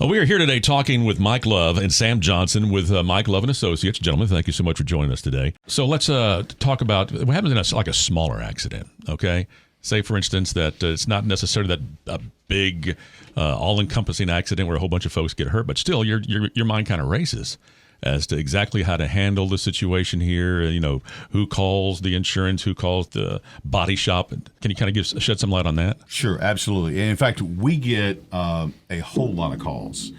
Well, we are here today talking with Mike Love and Sam Johnson with Mike Love and Associates. Gentlemen, thank you so much for joining us today. So let's talk about what happens in a smaller accident, okay? Say, for instance, that it's not necessarily that a big, all-encompassing accident where a whole bunch of folks get hurt, but still your mind kind of races as to exactly how to handle the situation here. You know, who calls the insurance, who calls the body shop. Can you kind of shed some light on that? Sure, absolutely. And in fact, we get a whole lot of calls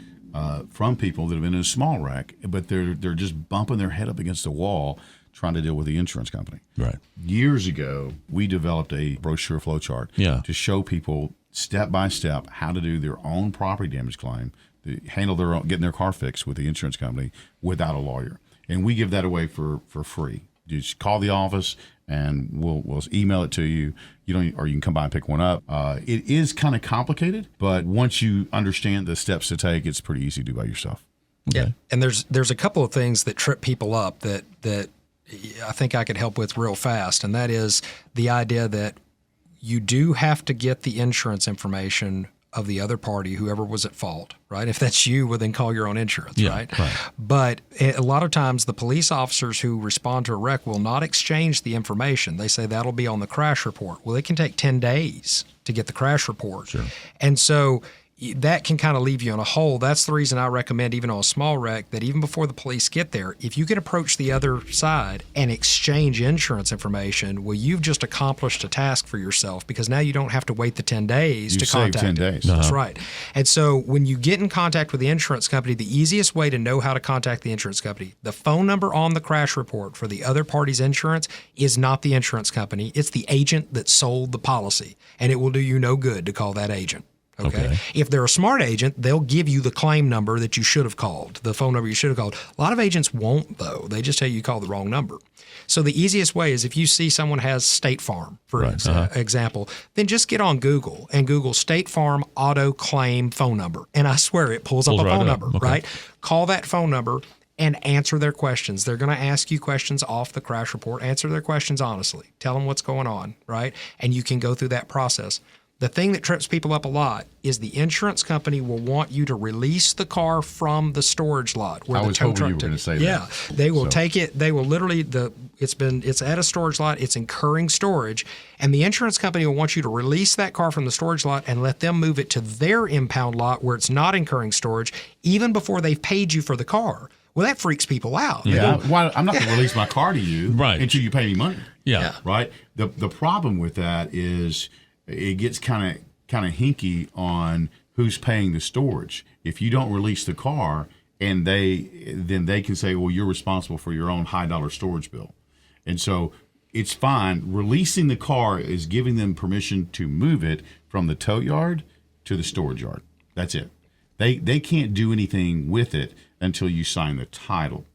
from people that have been in a small wreck, but they're just bumping their head up against the wall trying to deal with the insurance company. Right. Years ago, we developed a brochure flow chart to show people step by step how to do their own property damage claim, to handle getting their car fixed with the insurance company without a lawyer. And we give that away for free. You just call the office and we'll email it to you. Or you can come by and pick one up. It is kind of complicated, but once you understand the steps to take, it's pretty easy to do by yourself. Okay. Yeah, and there's a couple of things that trip people up that I think I could help with real fast, and that is the idea that you do have to get the insurance information of the other party, whoever was at fault, right? If that's you, well, then call your own insurance, right? But a lot of times the police officers who respond to a wreck will not exchange the information. They say that'll be on the crash report. Well, it can take 10 days to get the crash report. Sure. And so that can kind of leave you in a hole. That's the reason I recommend, even on a small wreck, that even before the police get there, if you can approach the other side and exchange insurance information, well, you've just accomplished a task for yourself, because now you don't have to wait the 10 days to contact 10 days. That's right. And so when you get in contact with the insurance company, the easiest way to know how to contact the insurance company, the phone number on the crash report for the other party's insurance is not the insurance company. It's the agent that sold the policy, and it will do you no good to call that agent. Okay. If they're a smart agent, they'll give you the claim number that you should have called, the phone number you should have called. A lot of agents won't, though. They just tell you call the wrong number. So the easiest way is if you see someone has State Farm, for example, then just get on Google and Google State Farm auto claim phone number. And I swear it pulls up a phone number, right? Call that phone number and answer their questions. They're going to ask you questions off the crash report. Answer their questions honestly. Tell them what's going on, right? And you can go through that process. The thing that trips people up a lot is the insurance company will want you to release the car from the storage lot where the tow truck. You were going to say that. Yeah, they will take it. They will literally it's at a storage lot. It's incurring storage, and the insurance company will want you to release that car from the storage lot and let them move it to their impound lot where it's not incurring storage, even before they've paid you for the car. Well, that freaks people out. Yeah, I'm not going to release my car to you until you pay me money. Yeah. Right. The problem with that is it gets kind of hinky on who's paying the storage. If you don't release the car, and then they can say, well, you're responsible for your own high-dollar storage bill. And so it's fine. Releasing the car is giving them permission to move it from the tow yard to the storage yard. That's it. They can't do anything with it until you sign the title.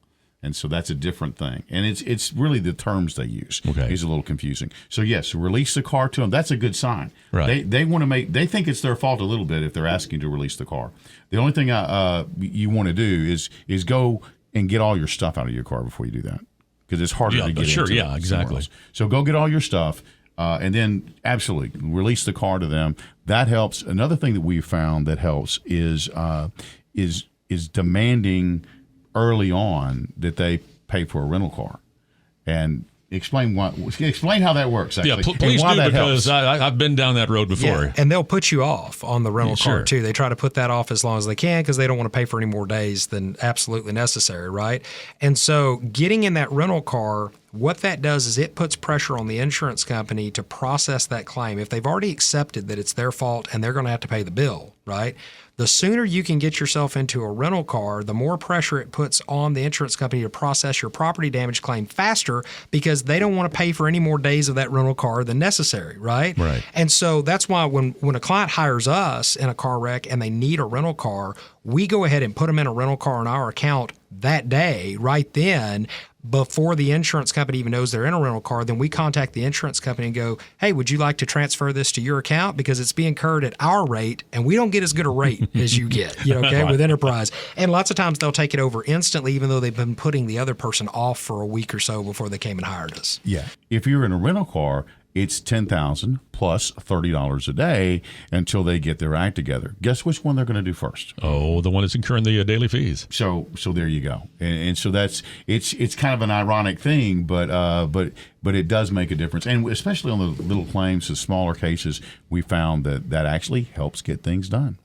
And so that's a different thing. And it's really the terms they use. Okay. It's a little confusing. So yes, release the car to them. That's a good sign. Right. They want to they think it's their fault a little bit if they're asking to release the car. The only thing you want to do is go and get all your stuff out of your car before you do that, because it's harder to get into. Yeah, exactly. So go get all your stuff, and then absolutely release the car to them. That helps. Another thing that we've found that helps is demanding early on that they pay for a rental car, and explain how that works. Actually. Yeah, please do, because I've been down that road before. Yeah, and they'll put you off on the rental car too. They try to put that off as long as they can because they don't want to pay for any more days than absolutely necessary, right? And so getting in that rental car, what that does is it puts pressure on the insurance company to process that claim. If they've already accepted that it's their fault and they're going to have to pay the bill, right? The sooner you can get yourself into a rental car, the more pressure it puts on the insurance company to process your property damage claim faster, because they don't want to pay for any more days of that rental car than necessary, right? Right. And so that's why when a client hires us in a car wreck and they need a rental car, we go ahead and put them in a rental car on our account that day, right then, before the insurance company even knows they're in a rental car. Then we contact the insurance company and go, hey, would you like to transfer this to your account? Because it's being incurred at our rate, and we don't get as good a rate as you get, okay, with Enterprise. And lots of times they'll take it over instantly, even though they've been putting the other person off for a week or so before they came and hired us. Yeah. If you're in a rental car it's $10,000 plus $30 a day until they get their act together. Guess which one they're going to do first? Oh, the one that's incurring the daily fees. So there you go. And so that's it's kind of an ironic thing, but it does make a difference. And especially on the little claims, the smaller cases, we found that actually helps get things done.